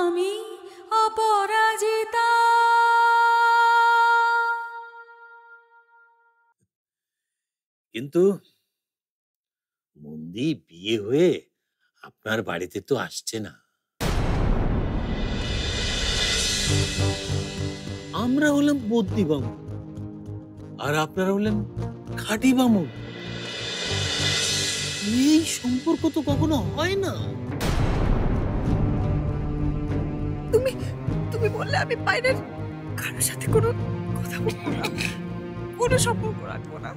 আমি অপরাজিতা। কিন্তু মন্দি বিয়ে হয়ে আপনার বাড়িতে তো আসছে না। আমরা হলাম বদ্যি বামুন আর আপনারা হলেন খাঁটি বামুন। এই সম্পর্ক তো কখনো হয় না। তুমি তুমি বললে আমি বাইরের কারোর সাথে কোনো কথা বলবো না, কোনো সম্পর্ক রাখবো না।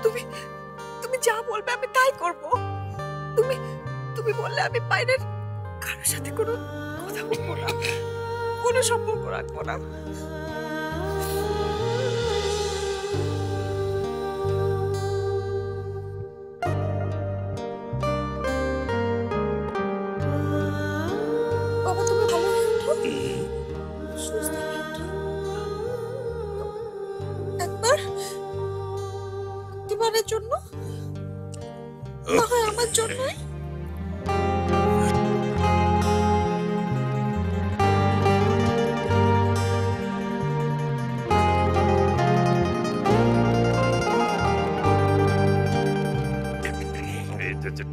তুমি তুমি যা বলবে আমি তাই করব। তুমি তুমি বললে আমি বাইরের কারোর সাথে কোনো কথা বলবো না, কোনো সম্পর্ক রাখবো না। বাবা তুমি ভালো হয়ে ওঠো, সুস্থ হয়ে ওঠো। একবার একবারের জন্য না হয় আমার জন্য।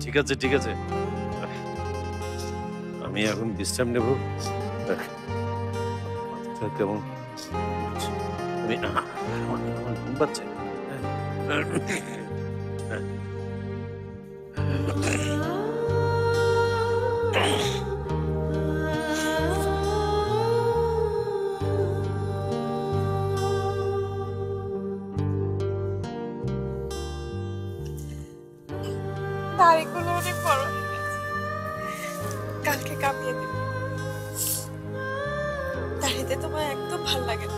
ঠিক আছে ঠিক আছে, আমি এখন বিশ্রাম নেব। মাথাটা কেমন আমি আমার ঘুম পাচ্ছে। দাড়িগুলো অনেক বড় হয়ে গেছে, কালকে কামিয়ে দেব। দাড়িতে তোমার একদম ভাল লাগে না।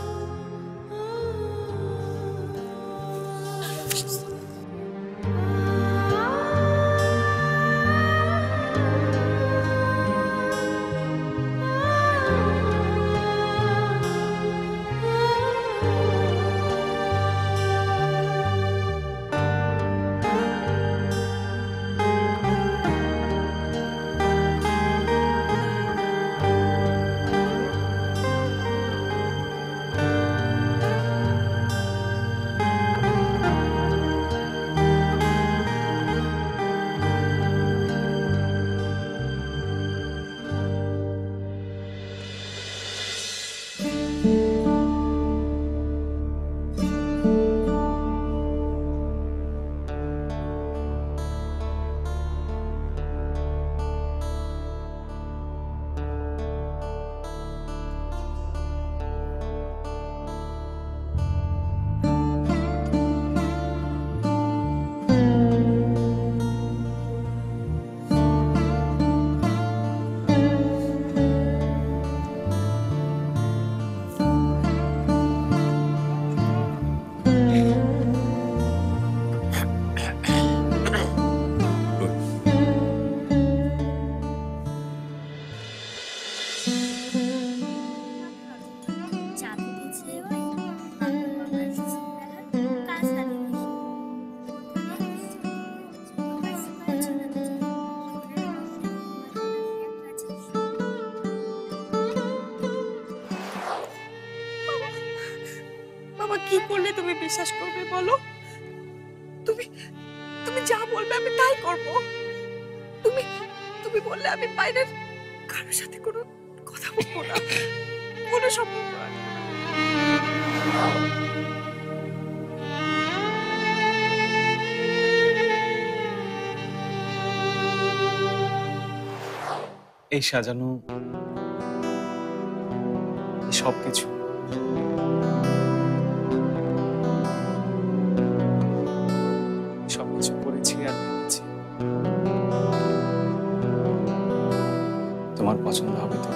বাবা কি করলে তুমি বিশ্বাস করবে বলো? তুমি তুমি যা বলবে আমি তাই করব। তুমি তুমি বললে আমি বাইরের কারোর সাথে কোনো কথা বলবো না, কোনো সম্পর্ক রাখবো না। এই সাজানো সবকিছু সবকিছু করেছি আর ভেবেছি তোমার পছন্দ হবে তো।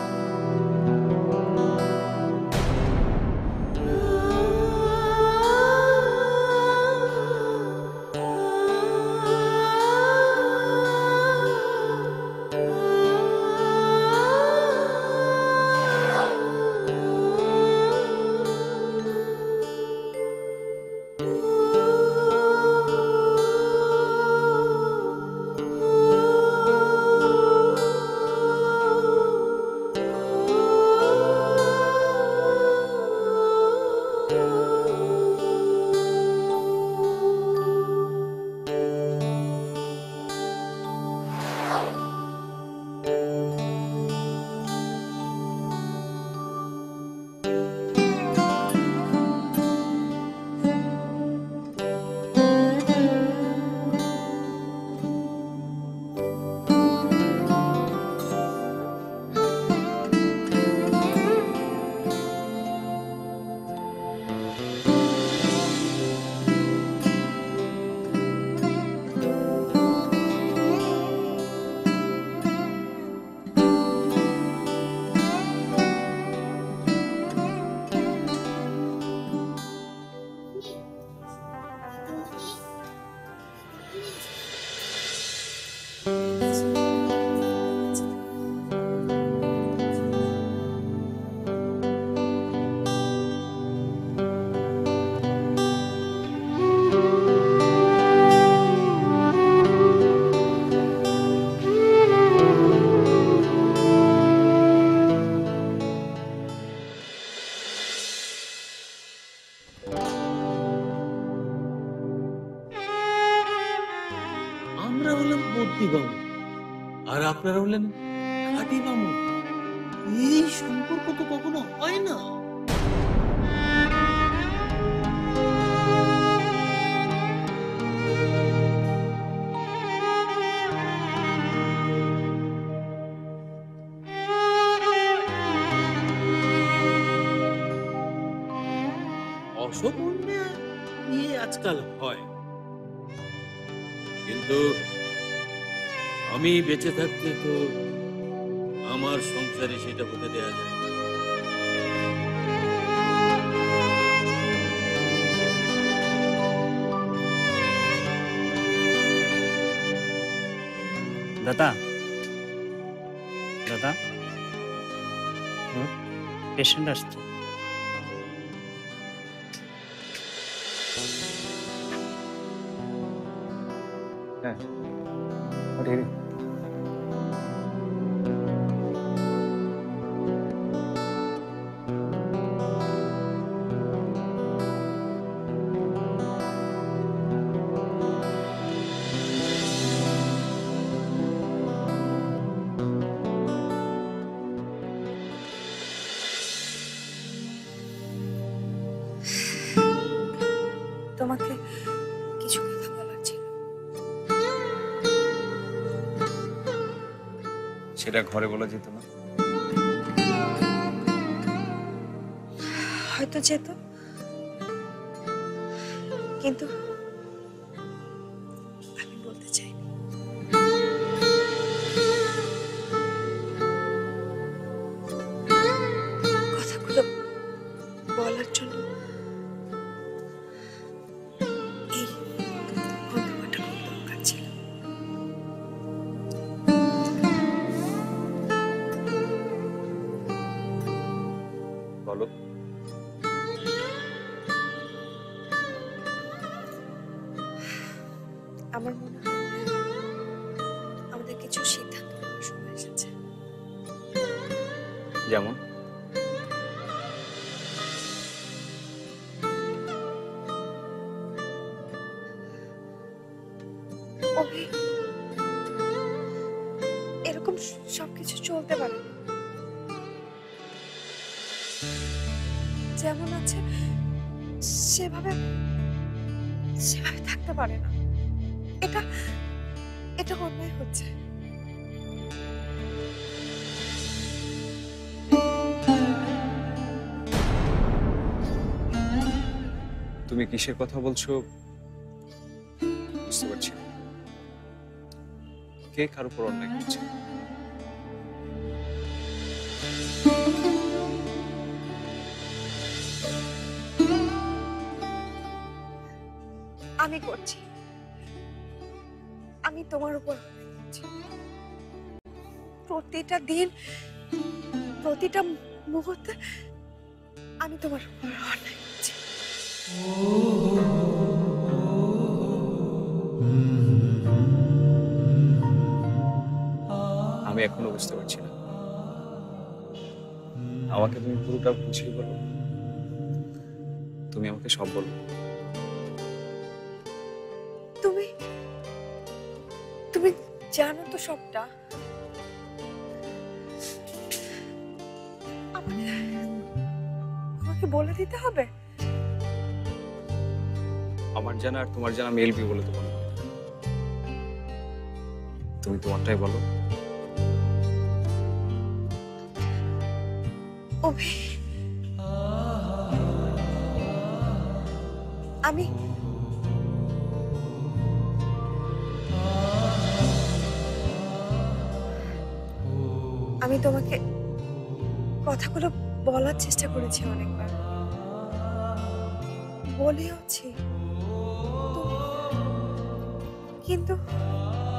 বুদ্ধি বামুন আর আপনারা হলেন খাঁটি বামুন। এই সম্পর্ক তো কখনো হয় না। অশোভন বিয়ে আজকাল হয়, কিন্তু আমি বেঁচে থাকতে তো আমার সংসারে সেটা হতে দেয়া যায় না। দাদা, দাদা, পেশেন্ট আসছে। হ্যাঁ, ওঠে। তোমাকে কিছু কথা বলার ছিল। সেটা ঘরে বলা যেত না? হয়তো যেত, কিন্তু আমি বলতে চাইনি। কথাগুলো বলার জন্য এই ঘটনাটা খুব দরকার ছিল। বলো। আমার মনে হয় আমাদের কিছু সিদ্ধান্ত নেওয়ার সময় এসেছে। যেমন? অভি, এরকম সবকিছু চলতে পারে না। যেমন আছে সেভাবে সেভাবে থাকতে পারে না। এটা এটা অন্যায় হচ্ছে। তুমি কিসের কথা বলছো বুঝতে পারছি না। কে কার উপর অন্যায় করছে? আমি করছি। আমি তোমার উপর অন্যায় করছি। প্রতিটা দিন, প্রতিটা মুহূর্তে আমি তোমার উপর অন্যায় করছি। আমি এখনো বুঝতে পারছি না। আমাকে তুমি পুরোটা বুঝিয়ে বলো। তুমি আমাকে সব বলো। তুমি তুমি জানো তো সবটা। আমাকে আমাকে বলে দিতে হবে। আমার জানা আর তোমার জানা মেলবি বলে তো মনে হয় না। তুমি তোমারটাই বলো। অভি, আমি আমি তোমাকে কথাগুলো বলার চেষ্টা করেছি অনেকবার, বলেওছি, কিন্তু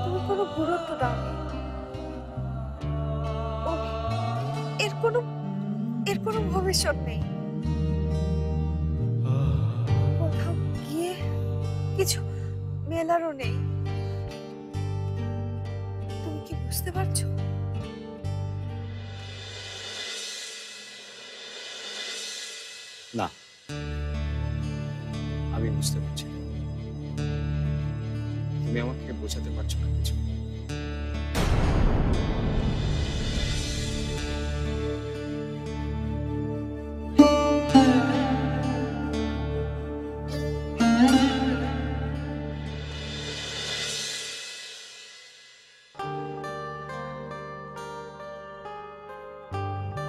তুমি কোনো গুরুত্ব দাওনি। এর কোনো ভবিষ্যৎ নেই। কোথাও গিয়ে কিছু মেলারও নেই। তুমি কি বুঝতে পারছো? না, আমি বুঝতে পারছি না। তুমি আমাকে বোঝাতে পারছো না কিছু।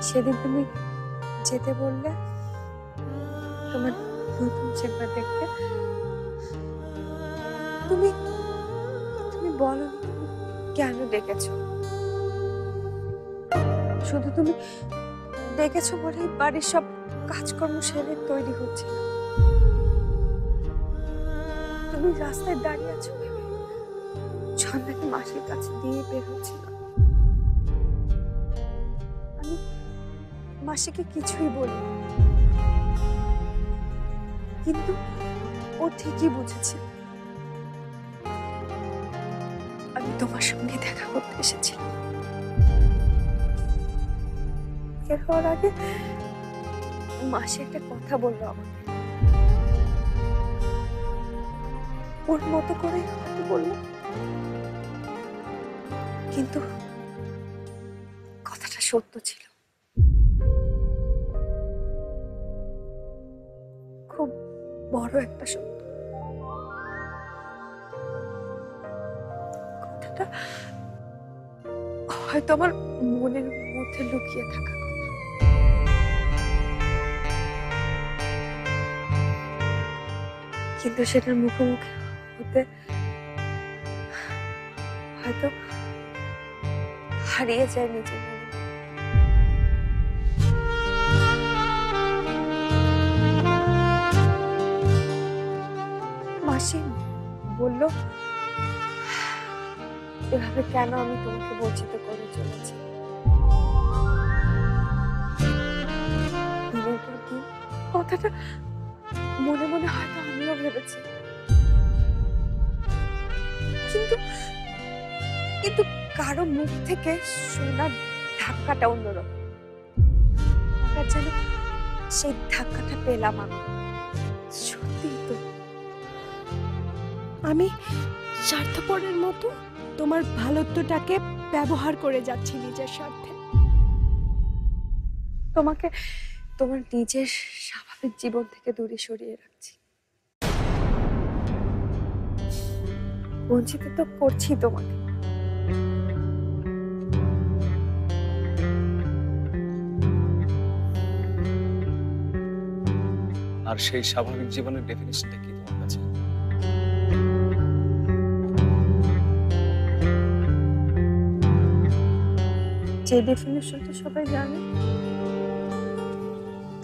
সেদিন তুমি যেতে বললে তোমার নতুন চেম্বার দেখতে, তুমি তুমি বলো কেন ডেকেছো? শুধু তুমি ডেকেছো বলেই বাড়ির সব কাজকর্ম সেরে তৈরি হচ্ছিল। তুমি রাস্তায় দাঁড়িয়ে আছো ভেবে ঝর্ণাকে মাসির কাছে দিয়ে বের হচ্ছিল। আমি মাসিকে কিছুই বলি, কিন্তু ও ঠিকই বুঝেছে আমি তোমার সঙ্গে দেখা করতে এসেছিলাম। বের হওয়ার আগে মাসি একটা কথা বললো আমাকে, ওর মতো করে হয়তো বললো, কিন্তু কথাটা সত্য ছিল, খুব বড় একটা সত্য। কথাটা হয়তো আমার মনের মধ্যে লুকিয়ে থাকা কথা, কিন্তু সেটার মুখোমুখি হতে হয়তো হারিয়ে যায় নিজের মনে। মাসি বলল, এভাবে কেন আমি তোমাকে বঞ্চিত করে চলেছি। দিনের পর দিন কথাটা মনে মনে হয়তো আমিও ভেবেছি, কিন্তু কিন্তু কারো মুখ থেকে শোনার ধাক্কাটা অন্যরকম। হঠাৎ যেন সেই ধাক্কাটা পেলাম আমি। সত্যি তো আমি স্বার্থপরের মতো তোমার ভালোত্বটাকে ব্যবহার করে যাচ্ছি নিজের স্বার্থে। তোমাকে তোমার নিজের স্বাভাবিক জীবন থেকে দূরে সরিয়ে রাখছি। বঞ্চিত তো করছি তোমাকে, আর সেই স্বাভাবিক জীবনের ডেফিনিশনটা কি তোমার কাছে? যে ডেফিনেশনটা সবাই জানে,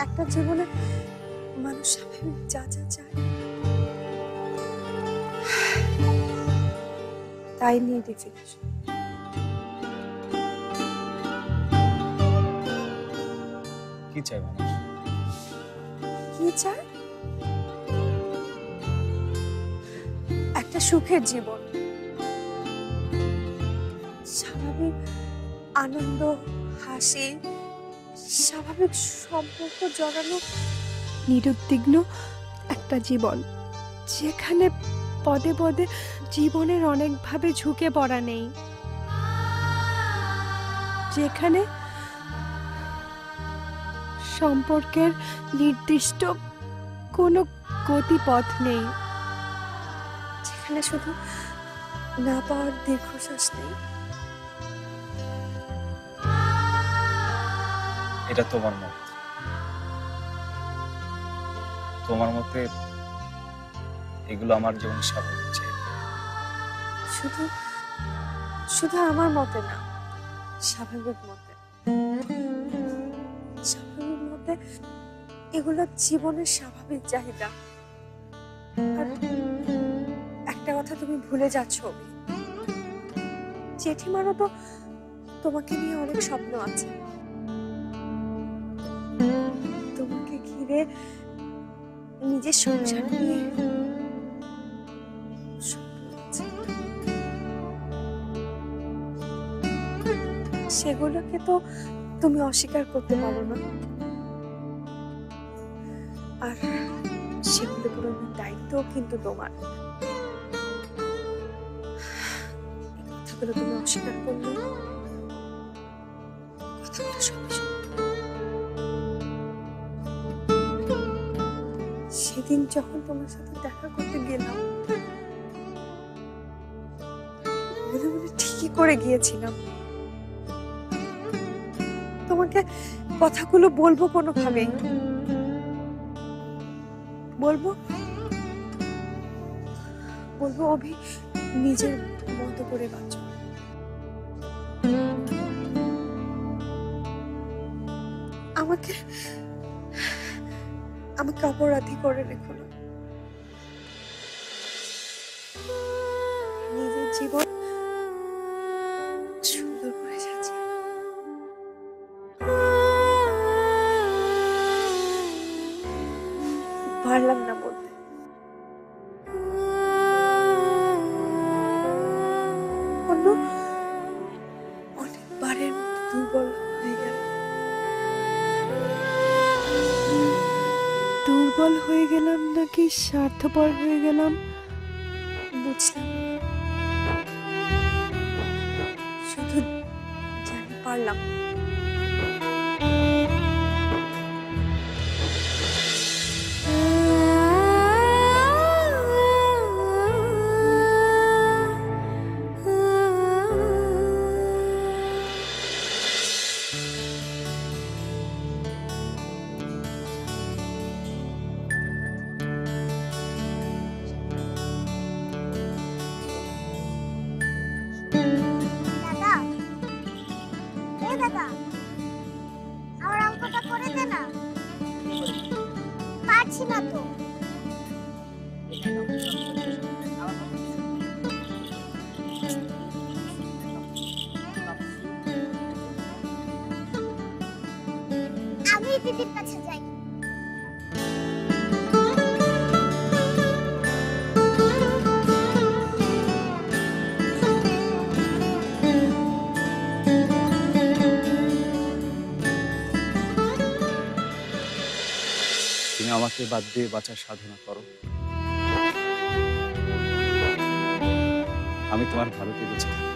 একটা জীবনে মানুষ স্বাভাবিক যা যা চায় তাই নিয়ে ডেফিনেশন। কি চাই মানুষ? কি চায়? একটা সুখের জীবন, স্বাভাবিক আনন্দ, হাসি, স্বাভাবিক সম্পর্ক জড়ানো, নিরুদ্বিগ্ন একটা জীবন, যেখানে পদে পদে জীবনের অনেকভাবে ঝুঁকে পড়া নেই, যেখানে সম্পর্কের নির্দিষ্ট কোনো গতিপথ নেই, যেখানে শুধু না পাওয়ার দীর্ঘশ্বাস নেই। এটা তোমার মত। তোমার মতে এগুলো আমার জীবন স্বাভাবিক চাই। শুধু শুধু আমার মতে না, স্বাভাবিক মতে। স্বাভাবিক মতে এগুলো জীবনের স্বাভাবিক চাহিদা। আর একটা কথা তুমি ভুলে যাচ্ছ, জেঠিমারও তো তোমাকে নিয়ে অনেক স্বপ্ন আছে, তোমাকে ঘিরে নিজের সংসার নিয়ে স্বপ্ন আছে। সেগুলোকে তো তুমি অস্বীকার করতে পারো না, আর সেগুলো পূরণের দায়িত্ব কিন্তু তোমার। এই কথাগুলো তুমি অস্বীকার করলে কথাগুলো সবই সত্য। সেদিন যখন তোমার সাথে দেখা করতে গেলাম, মনে মনে ঠিকই করে গিয়েছিলাম। তোমাকে কথাগুলো বলবো কোনোভাবেই। বলবো বলবো অভি, নিজের মতো করে বাঁচো। আমাকে আমাকে অপরাধী করে রেখো না। নিজের জীবন সুন্দর করে সাজিয়ে পারলাম না বলতে। অনেকবারের মতো দুর্বল হয়ে গেল। দুর্বল হয়ে গেলাম নাকি স্বার্থপর হয়ে গেলাম বুঝলাম, শুধু জানি পারলাম। দাদা, দাদা, আমার অঙ্কটা করে দে না। পারছি না তো। আমি দিদির কাছে যাই। তুমি আমাকে বাদ দিয়ে বাঁচার সাধনা করো, আমি তোমার ভালোতে বেঁচে থাকবো।